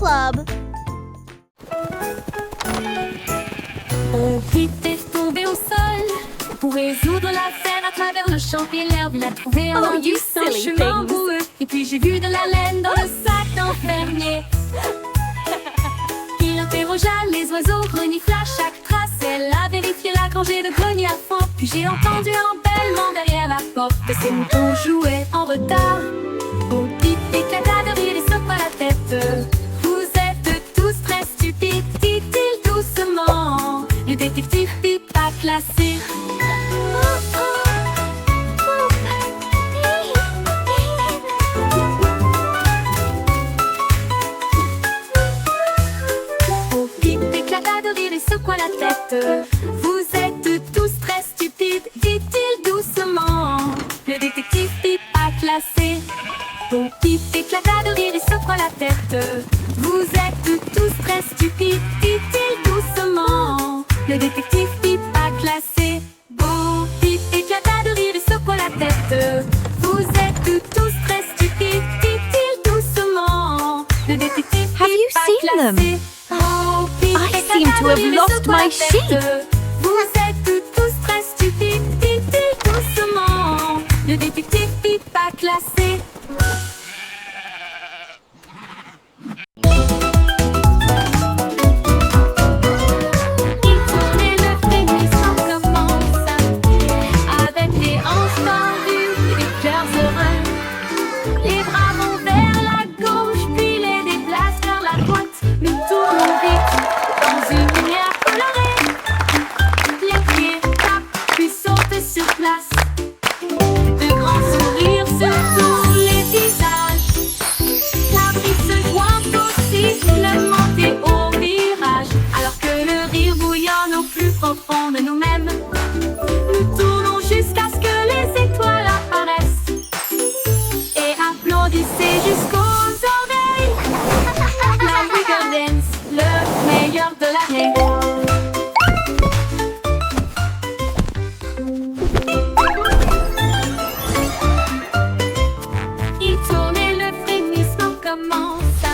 Club. On vit est tombé au sol pour résoudre la scène à travers le champ et l'herbe. Il a trouvé un Oh, you indice, un silly chemin things. boueux. Et puis j'ai vu de la laine dans le sac d'un fermier. Il interrogea les oiseaux, renifla chaque trace. Elle a vérifié la rangée de greniers à fond. Puis j'ai entendu un bêlement derrière la porte. Et ces moutons jouaient en retard. Au pip éclata de rire et secoua la tête. Vous êtes tous très stupides, dit-il doucement. Le détective Pip a classé. Au Pip éclata de rire et secoua la tête. Vous êtes tous très stupides, dit-il doucement. Le détective Pip a classé. Au Pip éclata de rire et secoua la tête. Vous êtes tous très stupides, dit-il doucement. Le détective Pip a classé. Bo Pip éclata de rire et secoua la tête. Vous êtes tous très stupides, dit-il doucement. Le détective Have you Pip a seen them? classé. Bo Pip I éclata seem to de have rire et lost secoua my la sheep. tête. Vous êtes tous très stupides, dit-il doucement. Le détective Pip a classé. Il tournait le frémissement commence avec les hanches tendues et les cœurs heureux. Les bras vont vers la gauche puis les déplacent vers la droite. Nous tournons vite dans une lumière colorée. Les pieds tapent puis sautent sur place. De grands sourires sur tous les visages. La brise se joint au sifflement et au virage. Alors que le rire bouillonne au plus profond de nous-mêmes, nous tournons jusqu'à ce que les étoiles apparaissent. Et applaudissez jusqu'aux oreilles. La Wiggle Dance, le meilleur de l'année. Il tourne et le frémissement commence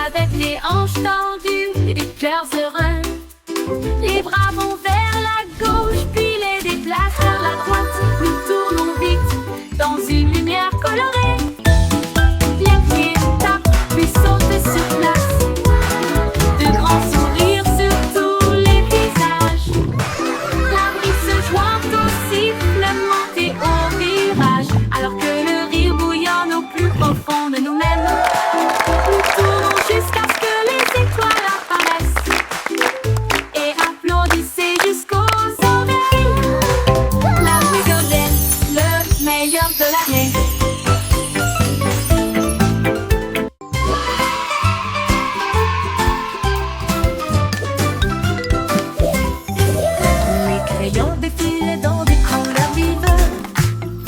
avec les hanches tendues et les cœurs heureux. Les bras vont vers la gauche puis les déplacent vers la droite. Nous tournons vite dans une lumière colorée. Les pieds tapent puis sautent sur place. De grands sourires sur tous les visages. La brise se joint au sifflement et au virage. Alors que le rire bouillonne au plus profond de nous-mêmes, nous tournons jusqu'à ce que les étoiles apparaissent. Et applaudissez jusqu'aux oreilles. La Wiggle Dance, le meilleur de l'année. Les crayons défilent dans des couleurs vives.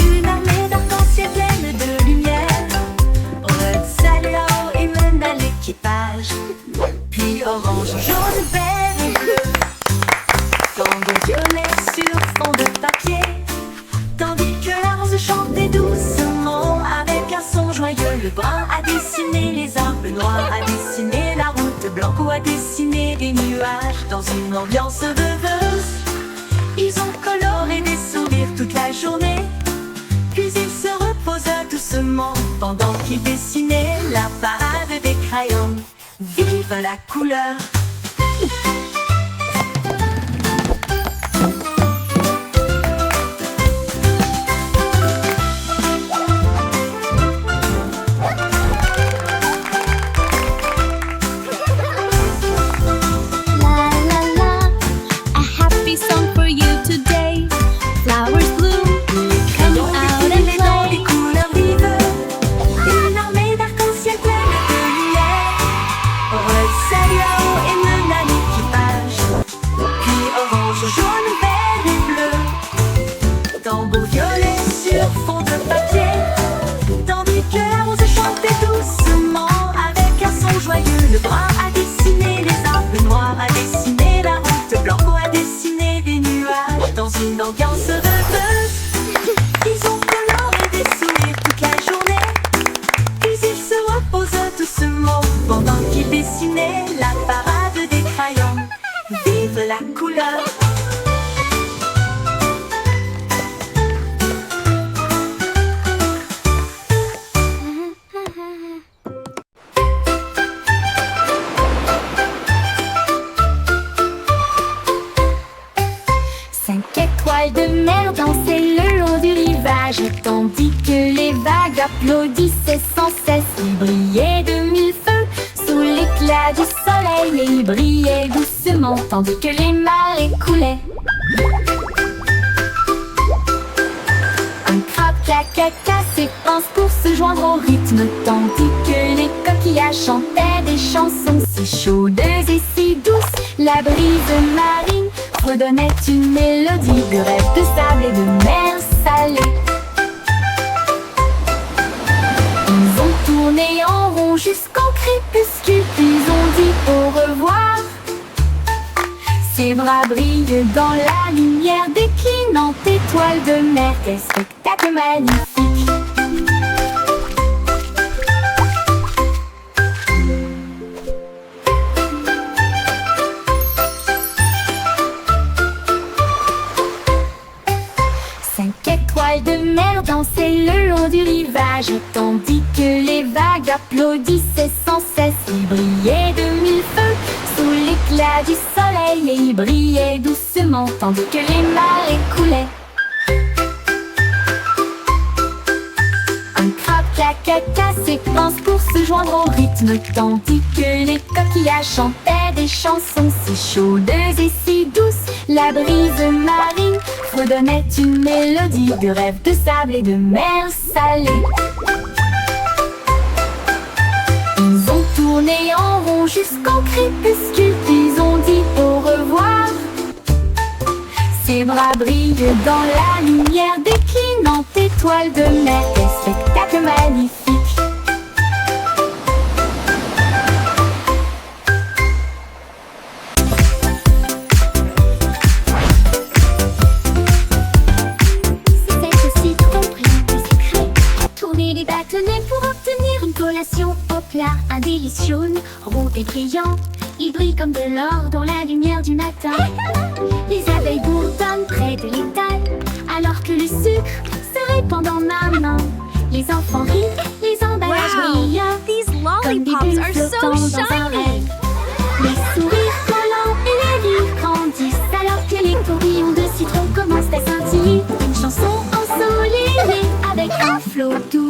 Une armée d'arc-en-ciel pleine de lumière. Red, salua et mène à l'équipage. Puis orange, jaune, vert et bleu. Tango violet sur fond de papier. Tandis que la rose chantait doucement avec un son joyeux. Le brun a dessiné les arbres, le noir a dessiné la route, blanco a dessiné des nuages. Dans une ambiance rêveuse, ils ont coloré des sourires toute la journée. Puis ils se reposent doucement pendant qu'ils dessinaient la parade des crayons. Vive la couleur! La la la, a happy song for you today. Flowers bloom, come out and Dans des play. couleurs vives, une armée d'arc-en-ciel pleine de lumière. Red, salua et vagues applaudissaient sans cesse. Il brillait de mille feux sous l'éclat du soleil, et il brillait doucement tandis que les marées coulaient. Un crabe caca s'épanse pour se joindre au rythme, tandis que les coquillages chantaient des chansons si chaudes et si douces. La brise marine redonnait une mélodie de rêve, de sable et de mer salée. Ils ont tourné en rond jusqu'au crépuscule, puis ont dit au revoir. Ses bras brillent dans la lumière déclinante étoile de mer. Quel spectacle magnifique! Cinq étoiles de mer dansaient le long du rivage, tandis que les vagues applaudissaient sans cesse. Il brillait de mille feux sous l'éclat du soleil, et il brillait doucement tandis que les marées coulaient. Un crabe caca s'épanse pour se joindre au rythme, tandis que les coquillages chantaient des chansons si chaudes et si douces. La brise marine redonnait une mélodie de rêve, de sable et de mer salée. Ils ont tourné en rond jusqu'au crépuscule, puis ont dit au revoir. Ses bras brillent dans la lumière déclinante étoile de mer. Quel spectacle magnifique! Pour obtenir une collation au plat, un délice jaune, rond et brillant. Il brille comme de l'or dans la lumière du matin. Les abeilles bourdonnent près de l'étal, alors que le sucre se répand dans ma main. Les enfants rient, les emballages brillent, These comme des lollipops bulles are so flottant dans un shiny! rêve. Les sourires collants et les rires grandissent, alors que les tourbillons de citron commencent à scintiller. Une chanson ensoleillée avec un flot doux.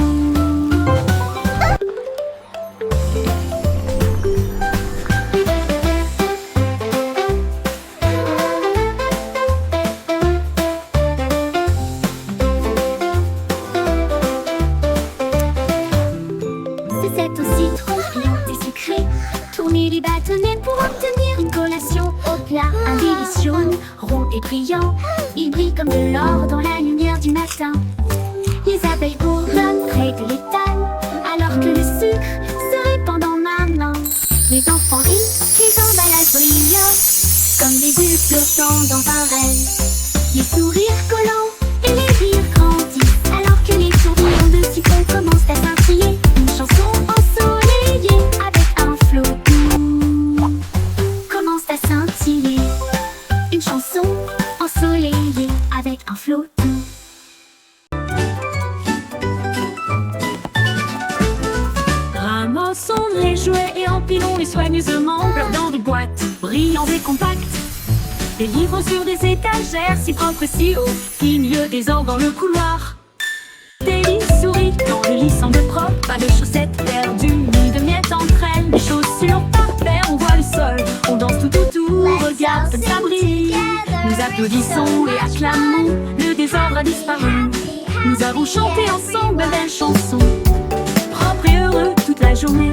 C'est aussi trop brillant et sucré. Tourner les bâtonnets pour obtenir une collation au plat. Un délice jaune, rond et brillant. Il brille comme de l'or dans la lumière du matin. Les abeilles bourdonnent près de l'étal, alors que le sucre se répand dans ma main. Les enfants rient, les emballages brillent, comme des bulles flottant dans un rêve. Les sourires collants et les rires grandissent, alors que les tourbillons de citron commencent à scintiller. Une chanson ensoleillée avec un flot doux commence à scintiller. Une chanson ensoleillée avec un flot doux. Ramassons les jouets et empilons-les soigneusement dans des boîtes brillantes et compactes. Des livres sur des étagères si propres et si hauts, qui milieu des ordres dans le couloir. Des lits souris dans le lit semble propre, pas de chaussettes perdues ni de miettes entre elles. Des chaussures par paire, on voit le sol, on danse tout, regarde comme ça brille. Nous applaudissons et acclamons, le désordre a disparu. Nous avons chanté ensemble de belles chansons, propres et heureux toute la journée.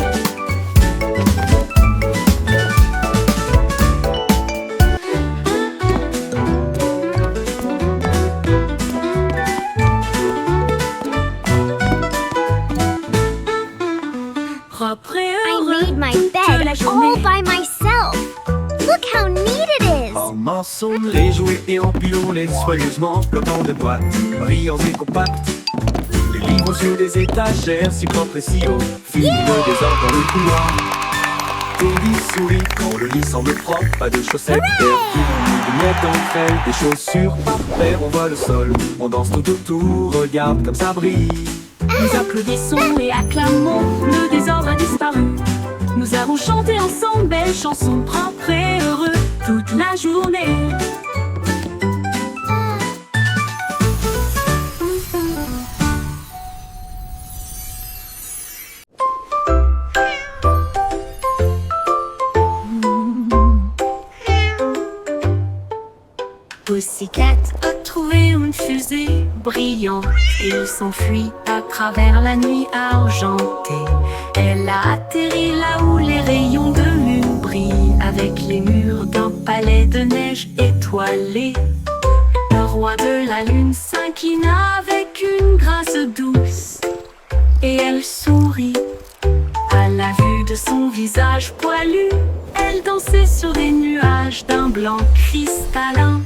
Propre et I heureux made my toute bed la journée. all by myself. Look how neat it is. Ramassons les jouets et empilons-les soigneusement, flottant de boîtes, brillants et compacts. Les livres sur des étagères si propres et si hauts, filent le désordre dans le couloir. Des lits souris quand le lit semble propre, pas de chaussettes perdues, ni de miettes entre elles. Des chaussures par paire, on voit le sol, on danse tout, regarde comme ça brille. Nous applaudissons et acclamons, le désordre a disparu. Nous avons chanté ensemble belles chansons, propres et heureux toute la journée. Pussycat a trouvé une fusée brillante et il s'enfuit à travers la nuit argentée. Elle a atterri là où les rayons de lune brillent avec les murs d'un palais de neige étoilé. Le roi de la lune s'inclina avec une grâce douce et elle sourit à la vue de son visage poilu. Elle dansait sur des nuages d'un blanc cristallin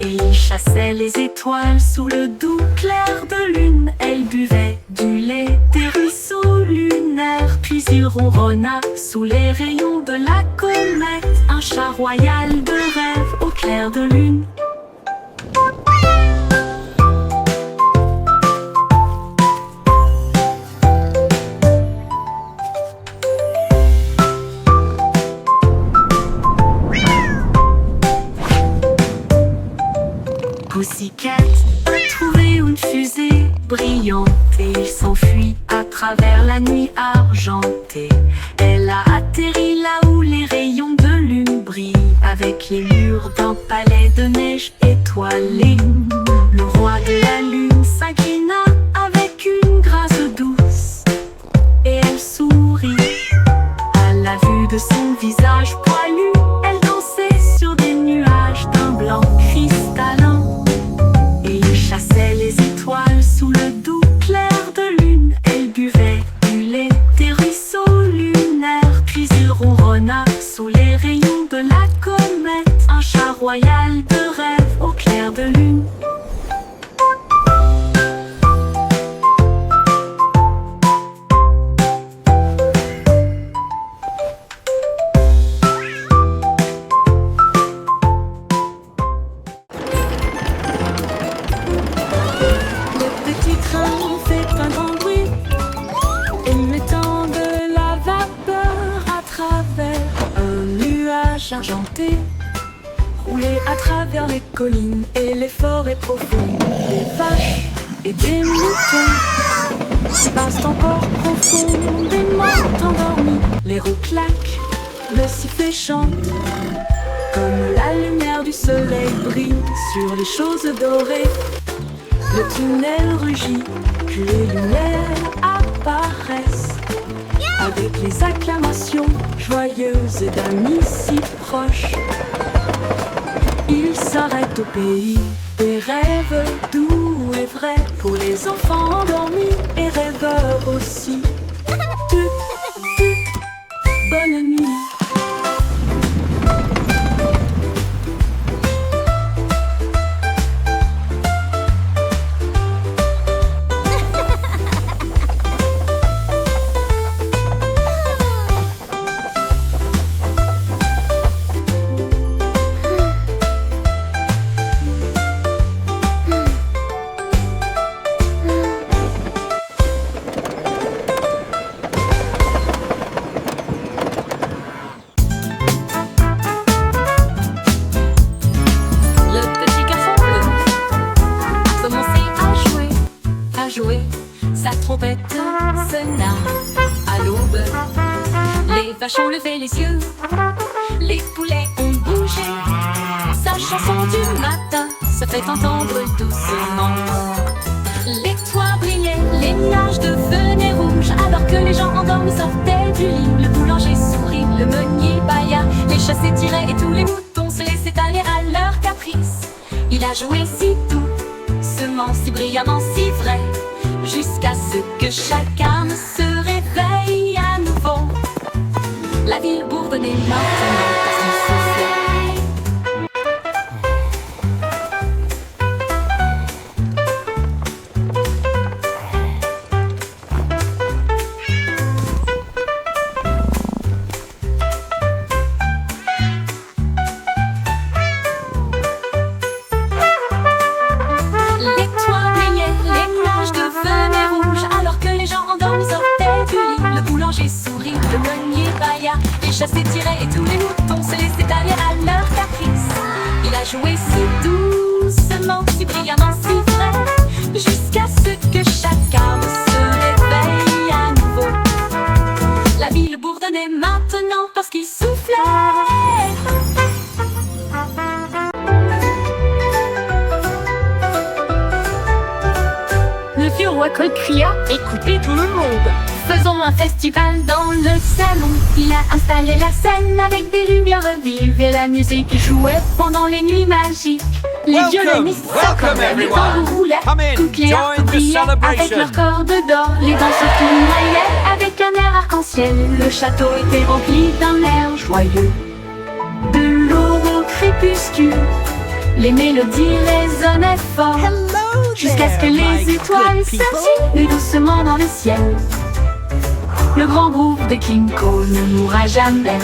et il chassait les étoiles sous le doux clair de lune. Elle buvait du lait des ruisseaux lunaires, puis il ronronna sous les rayons de la comète, un chat royal de rêve au clair de lune. Pussycat a trouvé une fusée brillante et il s'enfuit à travers la nuit argentée. Elle a atterri là où les rayons de lune brillent avec les murs d'un palais de neige étoilé. Le roi de la lune s'inclina avec une grâce douce et elle sourit à la vue de son visage poilu. Elle dansait sur des nuages d'un blanc cristallin. Chassait les étoiles sous le doux clair de lune. Elle buvait du lait des ruisseaux lunaires, puis il ronronna sous les rayons de la comète, un chat royal de rêve au clair de lune. Argenté, roulé à travers les collines et les forêts profondes. Des vaches et des moutons passent encore profondément endormis. Les roues claquent, le sifflet chante, comme la lumière du soleil brille sur les choses dorées. Le tunnel rugit, puis les lumières apparaissent avec les acclamations joyeuses et d'amis si proches. Il s'arrête au pays des rêves doux et vrais pour les enfants endormis et rêveurs aussi. Bonne nuit. Sa trompette sonna à l'aube. Les vaches ont levé les yeux, les poulets ont bougé. Sa chanson du matin se fait entendre doucement. Les toits brillaient, les nuages devenaient rouges, alors que les gens endormis sortaient du lit. Le boulanger sourit, le meunier bâilla, les chats s'étiraient et tous les moutons se laissaient aller à leur caprice. Il a joué si doucement, si brillamment, si vrai, jusqu'à ce que chacun se réveille à nouveau. La ville bourdonnait maintenant parce qu'il soufflait. Les toits brillaient, les nuages devenaient rouges, alors que les gens endormis sortaient du lit. Le boulanger sourit, le meunier bâilla, les chats s'étiraient et tous les moutons se laissaient aller à leur caprice. Il a joué si doucement, si brillamment, si vrai, jusqu'à ce que chacun se réveille à nouveau. La ville bourdonnait maintenant parce qu'il soufflait. l'école cria « Écoutez tout le monde !» Faisons un festival dans le salon. Il a installé la scène avec des lumières vives et la musique jouait pendant les nuits magiques. Les violonistes s'accordaient, les tambours roulaient, toutes les harpes brillaient avec leurs cordes d'or. Les danseurs tournoyaient avec un air arc-en-ciel. Le château était rempli d'un air joyeux. De l'aube au crépuscule, les mélodies résonnaient fort, jusqu'à ce que les étoiles scintillent doucement dans le ciel. Le grand groupe de King Cole ne mourra jamais.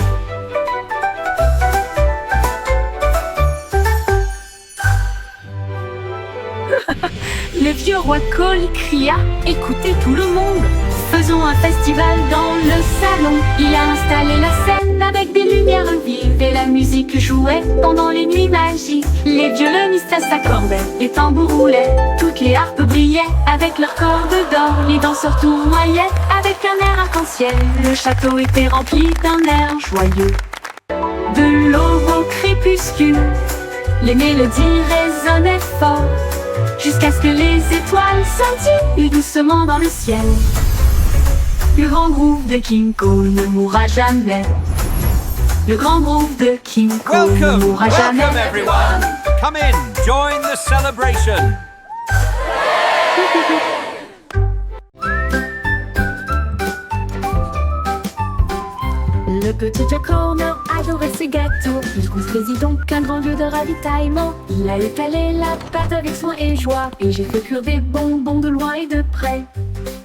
Le vieux roi Cole cria « Écoutez tout le monde !» Faisons un festival dans le salon. Il a installé la scène avec des lumières vives et la musique jouait pendant les nuits magiques. Les violonistes s'accordaient, les tambours roulaient, toutes les harpes brillaient avec leurs cordes d'or. Les danseurs tournoyaient avec un air arc-en-ciel. Le château était rempli d'un air joyeux. De l'aube au crépuscule, les mélodies résonnaient fort, jusqu'à ce que les étoiles scintillent doucement dans le ciel. Le grand groupe de King Cole ne mourra jamais. Le grand groupe de King Cole ne mourra jamais. Welcome everyone! Come in, join the celebration! Le petit Jack Horner adorait ses gâteaux. Il construisit donc un grand lieu de ravitaillement. Il a étalé la pâte avec soin et joie, et j'ai fait cuire des bonbons de loin et de près.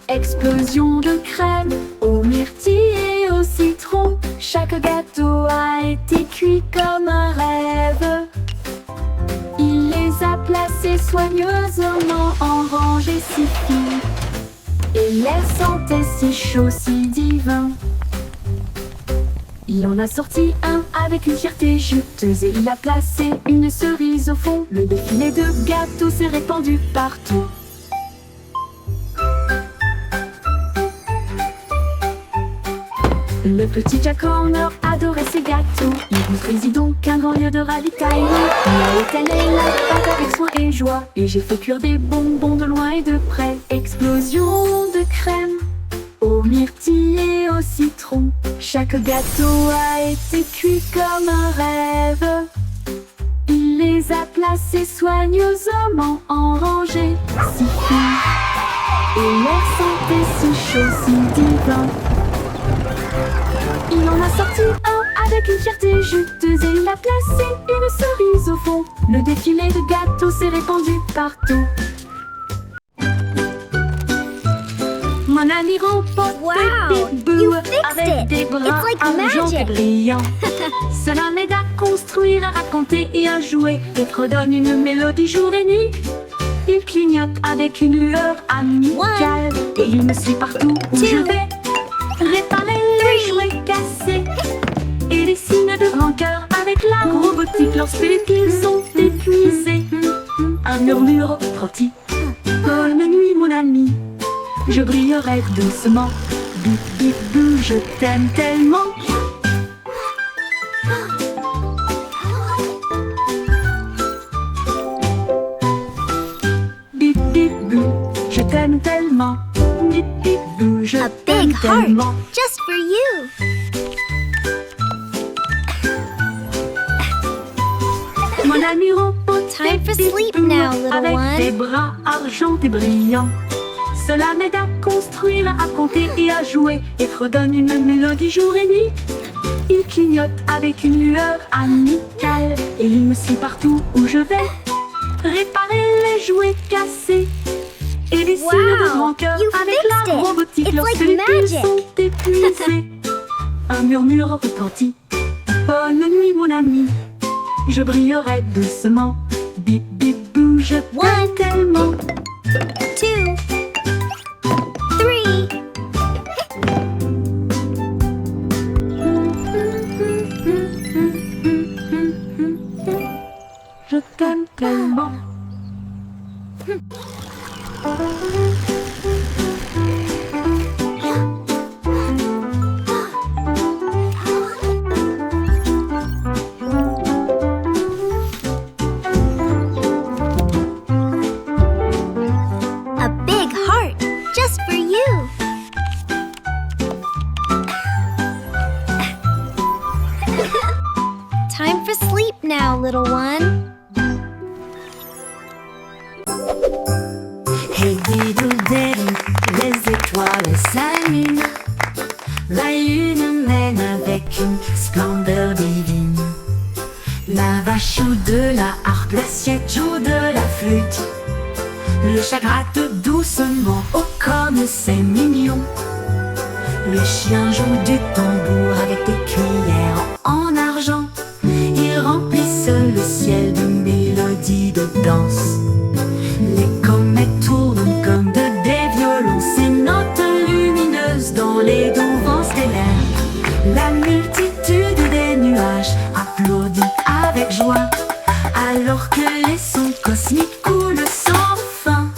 Explosion de crème aux myrtilles et au citron. Chaque gâteau a été cuit comme un rêve. Il les a placés soigneusement en rangées si fines, et l'air sentait si chaud, si divin. Il en a sorti un avec une fierté juteuse et il a placé une cerise au fond. Le défilé de gâteaux s'est répandu partout. Le petit Jack Horner adorait ses gâteaux. Il construisit donc un grand lieu de ravitaillement. Il a étalé la pâte avec soin et joie, et j'ai fait cuire des bonbons de loin et de près. Explosion de crème aux myrtilles et au citron. Chaque gâteau a été cuit comme un rêve. Il les a placés soigneusement en rangées si fines, et l'air sentait si chaud, si divin. Il en a sorti un avec une fierté juteuse et il a placé une cerise au fond. Le défilé de gâteaux s'est répandu partout. Mon ami remporte Big Boo avec des bras argentés brillants. Cela m'aide à construire, à raconter et à jouer, et redonne une mélodie jour et nuit. Il clignote avec une lueur amicale et il me suit partout où je vais. Réparer les jouets cassés et des signes de rancœur avec la robotique lorsque les piles sont épuisés. Un murmure retentit. Bonne nuit mon ami, je brillerai doucement. Bip bip bou, je t'aime tellement. Bip bip bou, je t'aime tellement. Bip bip bou, je t'aime tellement. Just for you. Mon ami robot, Time for sleep now, little avec des one. bras argentés brillants. Cela m'aide à construire, à raconter et à jouer, et redonne une mélodie jour et nuit. Il clignote avec une lueur amicale et il me suit partout où je vais. Réparer les jouets cassés et des signes de rancœur you avec fixed la it. robotique It's lorsque like les piles magic. sont épuisées. Un murmure retentit. Bonne nuit mon ami, je brillerai doucement. Bip bip bou, je t'aime One. tellement. 2, 3. Je t'aime tellement. little one. Hey diddle-diddle, les étoiles s'allument. La lune mène avec une splendeur divine. La vache joue de la harpe, l'assiette joue de la flûte. Le chat gratte doucement, oh comme c'est mignon. Le chien joue du tambour avec des cuillères en argent. Ils remplissent le ciel de mélodies de danse. Les comètes tournent comme des violons, ces notes lumineuses dans les doux vents stellaires. La multitude des nuages applaudit avec joie, alors que les sons cosmiques coulent sans fin.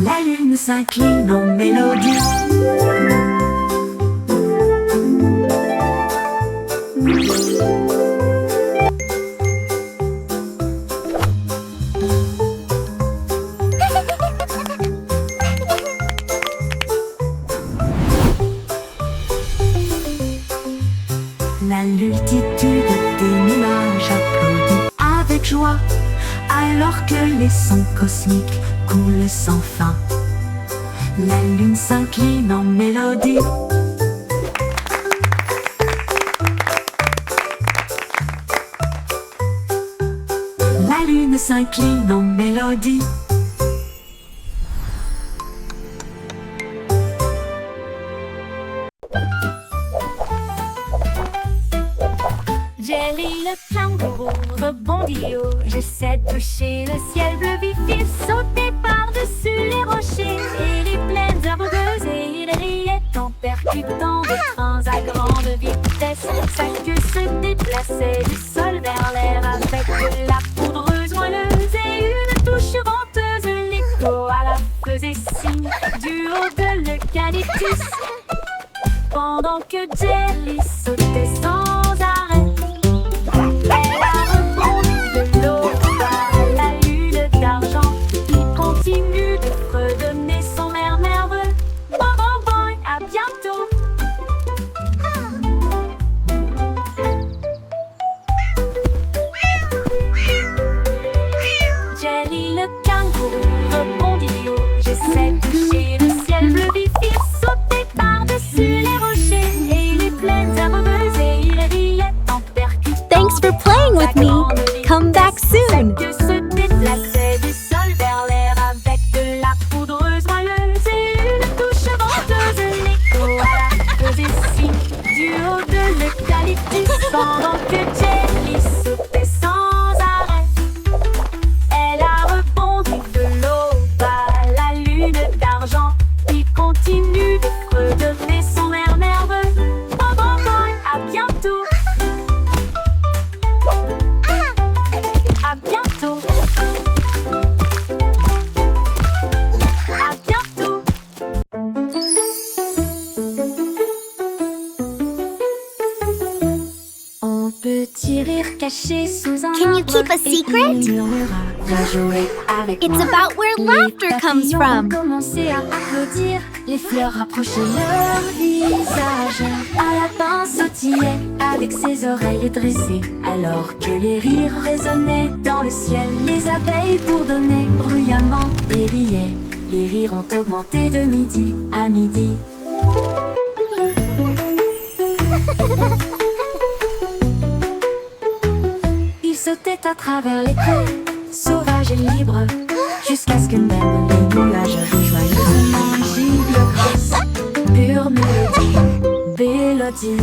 La lune s'incline en mélodie. La multitude des nuages applaudit avec joie, alors que les sons cosmiques coulent sans fin. La lune s'incline en mélodie. La lune s'incline en mélodie. Jelly le kangourou rebondit haut. J'essaie de toucher le ciel bleu vif. Il sautait par-dessus les rochers et les plaines herbeuses. Et il riait en percutant des trains à grande vitesse. Sa queue se déplaçait du sol vers l'air avec de la poudreuse moelleuse et une touche venteuse. L'écho à la faisait signe du haut de l'eucalyptus. Pendant que Jelly sautait sans arrêt, elle a rebondi de l'eau à la lune d'argent. Il continue de fredonner son air nerveux. Bon, bon, bon, à bientôt. Jelly le kangourou rebondit haut. J'essaie de toucher le ciel bleu vif. Il sautait par-dessus les rochers et les plaines herbeuses et il riait en percutant. Thanks for playing with me. Come back soon. Que se déplaçait du sol vers l'air avec de la poudreuse moelleuse et une touche venteuse. L'écho à la faisait signe du haut de l'eucalyptus. Pendant que Jelly sautait sans arrêt, elle a rebondi de l'eau à la lune d'argent. Il continue de fredonner son air nerveux. Bon, bon, bon, à bientôt. À bientôt. À bientôt. On peut rire caché sous un Can you arbre keep a et secret? il murmura, viens jouer avec It's moi. about where Les laughter comes papillons from. ont commencé à applaudir, les fleurs rapprochaient leur visage. Un lapin sautillait avec ses oreilles dressées, alors que les rires résonnaient dans le ciel. Les abeilles bourdonnaient bruyamment et riaient. Les rires ont augmenté de midi à midi. Il sautait à travers les prés, sauvage et libre, jusqu'à ce que même les nuages joyeusement gibent grâce. Pure mélodie.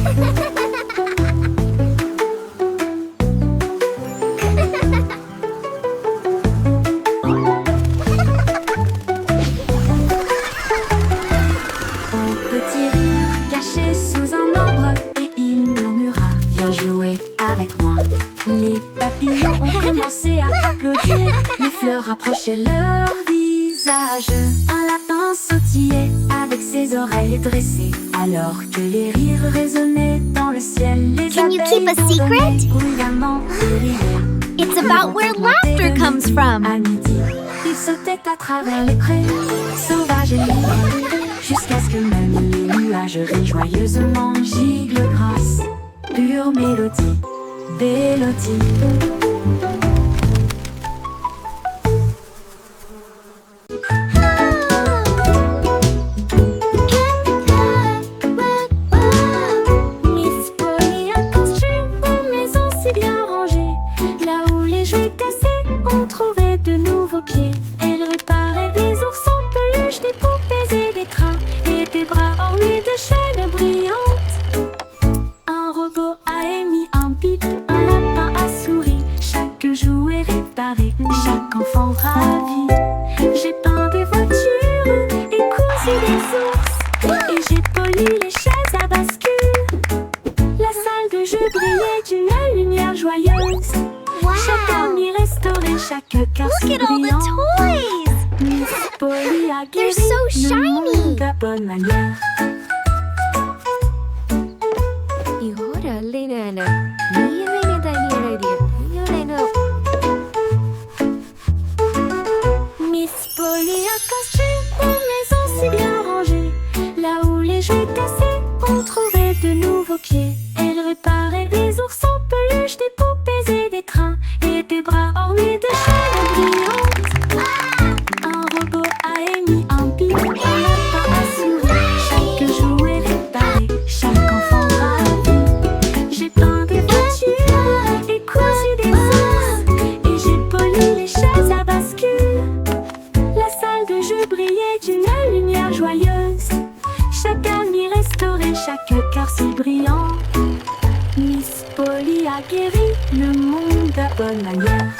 Un petit rire caché sous un arbre et il murmura, viens jouer avec moi. Les papillons ont commencé à applaudir, les fleurs rapprochaient leur visage. Un lapin sautillait avec ses oreilles dressées, alors que les rires résonnaient dans le ciel. Les Can you abeilles keep a secret? bourdonnaient bruyamment et riaient. It's about where laughter comes from. À midi, il sautait à travers les prés, sauvage et libre, jusqu'à ce que même les nuages rient joyeusement giclent grâce. Pure mélodie. Miss Polly a construit une maison si bien rangée. Là où les jouets cassés ont trouvé de nouveaux pieds. Elle réparait des oursons, peluches, des poupées et des trains. Et des bras ornés de chaînes brillantes. Un robot a émis un bip, un lapin a souri. Chaque jouet réparé, chaque enfant ravi. J'ai peint des voitures et cousu des ours. Et j'ai poli les chaises à bascule. La salle de jeu brillait d'une lumière joyeuse. Chaque ami restauré, chaque cœur si Look at all the brillant. toys! Miss Polly a They're guéri so le shiny. monde à bonne manière. 이거를 알리는 미래에 달리는 이거는 Miss Polly a construit une maison si bien rangée. Là où les jouets cassés ont trouvé de nouveaux pieds. Elle réparait des oursons, peluches, des poupées et des trains. Et des bras ornés de chaînes brillantes. Un robot a émis un bip, un lapin a souri. Chaque jouet réparé, chaque enfant ravi. J'ai peint des voitures et cousu des ours. Et j'ai poli les chaises à bascule. La salle de jeu brillait d'une lumière joyeuse. Chaque ami restauré, chaque cœur si brillant. Miss Polly a guéri le monde à bonne manière.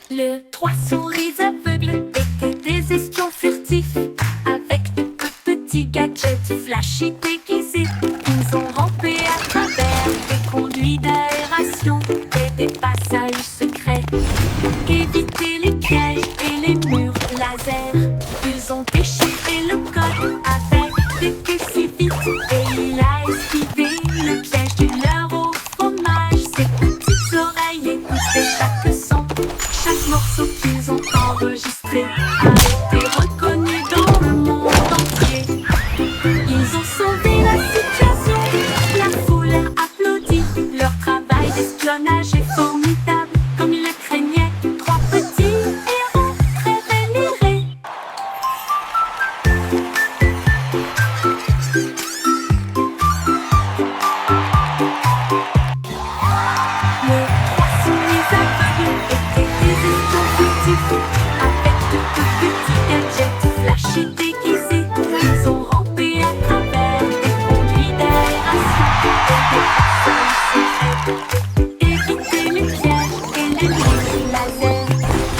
Le trois souris aveugles étaient des espions furtifs. Avec de petits gadgets flashy déguisés. Ils ont rampé à travers des conduits d'aération et des passages secrets. Évité les pièges et les murs laser. Ils ont déchiré le code avec des queues si vite. Et il a esquivé le piège du leurre au fromage. Ses petites oreilles écoutaient chaque son. Chaque morceau qu'ils ont enregistré a été reconnu dans le monde entier. Ils ont sauvé la situation, la foule a applaudi. Leur travail d'espionnage est formidable, comme ils le craignaient. Trois petits héros très vénérés. Les trois souris aveugles étaient des espions furtifs. Avec de petits gadgets flashy déguisés. Ils ont rampé à travers des conduits d'aération et des passages secrets. Évité les pièges et les murs laser.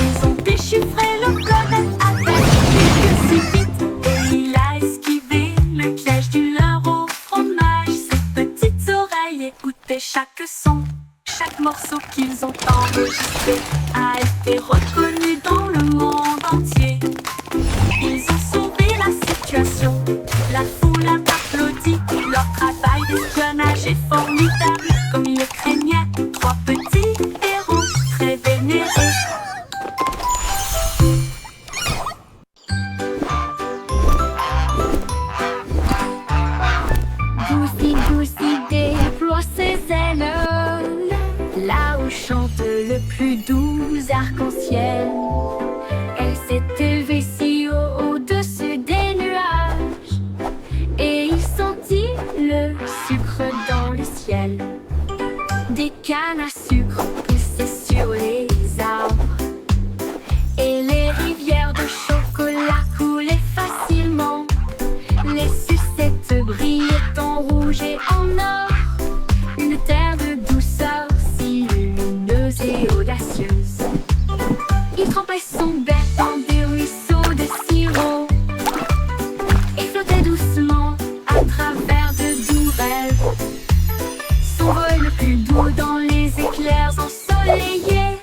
Ils ont déchiffré le code avec des queues si vite. Et il a esquivé le piège du leurre au fromage. Ses petites oreilles écoutaient chaque son. Chaque morceau qu'ils ont enregistré a été reconnu dans le monde entier. Ils ont sauvé la situation, la foule a applaudi. Leur travail d'espionnage est formidable, comme ils le craignaient. Trois petits héros très vénérés. Goosey, Goosey déploie ses ailes. Là où chante le plus doux arc-en-ciel. Elle s'est élevée si haut au-dessus des nuages. Et il sentit le sucre dans le ciel. Des cannes à sucre poussaient sur les arbres. Et les rivières de chocolat coulaient facilement. Les sucettes brillaient en rouge et en or. Une terre de douceur si lumineuse et audacieuse. Il trempait son bec dans des ruisseaux de sirop et flottait doucement à travers de doux rêves. Son vol le plus doux dans les éclairs ensoleillés.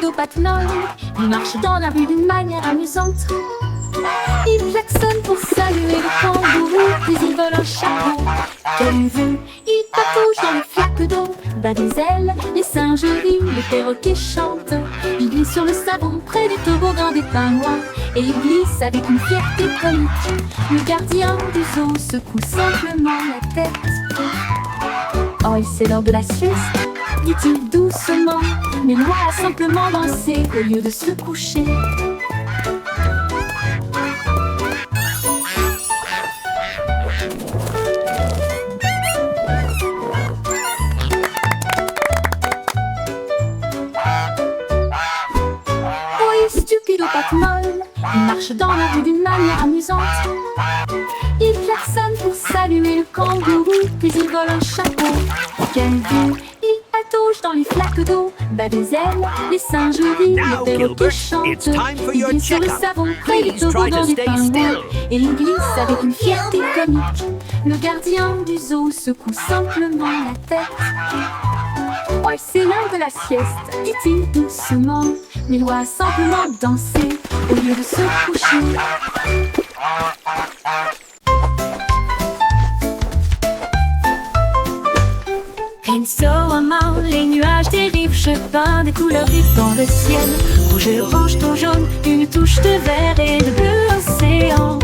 stupido patinole. Il marche dans la rue d'une manière amusante. Il klaxonne pour saluer le kangourou, puis il vole un chapeau. Quelle vue! Il patauge dans les flaques d'eau, bat des ailes, les singes rient, les perroquets chantent. Il glisse sur le savon près du toboggan des pingouins, et il glisse avec une fierté comique. Le gardien du zoo secoue simplement la tête. Oh, et c'est l'heure de la sieste, dit-il doucement, mais Loi a simplement dansé au lieu de se coucher. Stupido patinole, il marche dans la rue d'une manière amusante. Il klaxonne pour saluer le kangourou, puis il vole un chapeau. Quelle vue! Il patauge dans les flaques d'eau, bat des ailes, les singes rient, Now, les perroquets Gilbert, chantent. it's time for Il your glisse sur le checkup. savon près du Please try toboggan to des stay pingouins, still. et il glisse avec une fierté comique. Le gardien du zoo secoue simplement la tête. Ouais, c'est l'heure de la sieste, dit-il doucement, mais Loi a simplement dansé au lieu de se coucher. Et so moment, les nuages dérivent, je peins des couleurs vives dans le ciel. Rouge et orange, tout jaune, une touche de vert et de bleu océan.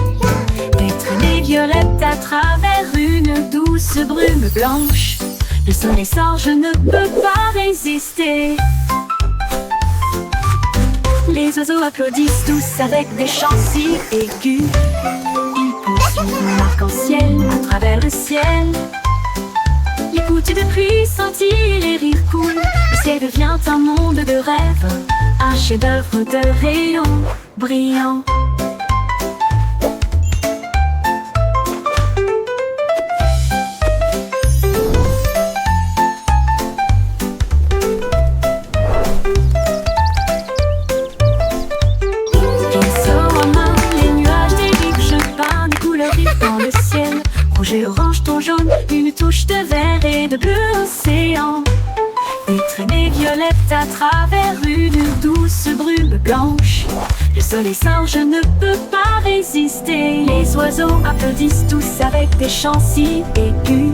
Des traînées violettes à travers une douce brume blanche. Le soleil sort, je ne peux pas résister. Les oiseaux applaudissent tous avec des chants si aigus. Ils poursuivent mon arc-en-ciel à travers le ciel. Les gouttes de pluie scintillent, les rires coulent. Le ciel devient un monde de rêve, un chef-d'œuvre de rayons brillants. Rouge et orange, ton jaune, une touche de vert et de bleu océan. Des traînées violettes à travers une douce brume blanche. Le soleil sort, je ne peux pas résister. Les oiseaux applaudissent tous avec des chants si aigus.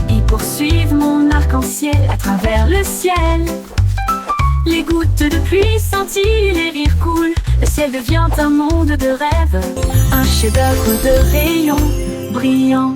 Ils poursuivent mon arc-en-ciel à travers le ciel. Les gouttes de pluie scintillent, les rires coulent. Le ciel devient un monde de rêve, un chef-d'œuvre de rayons brillants.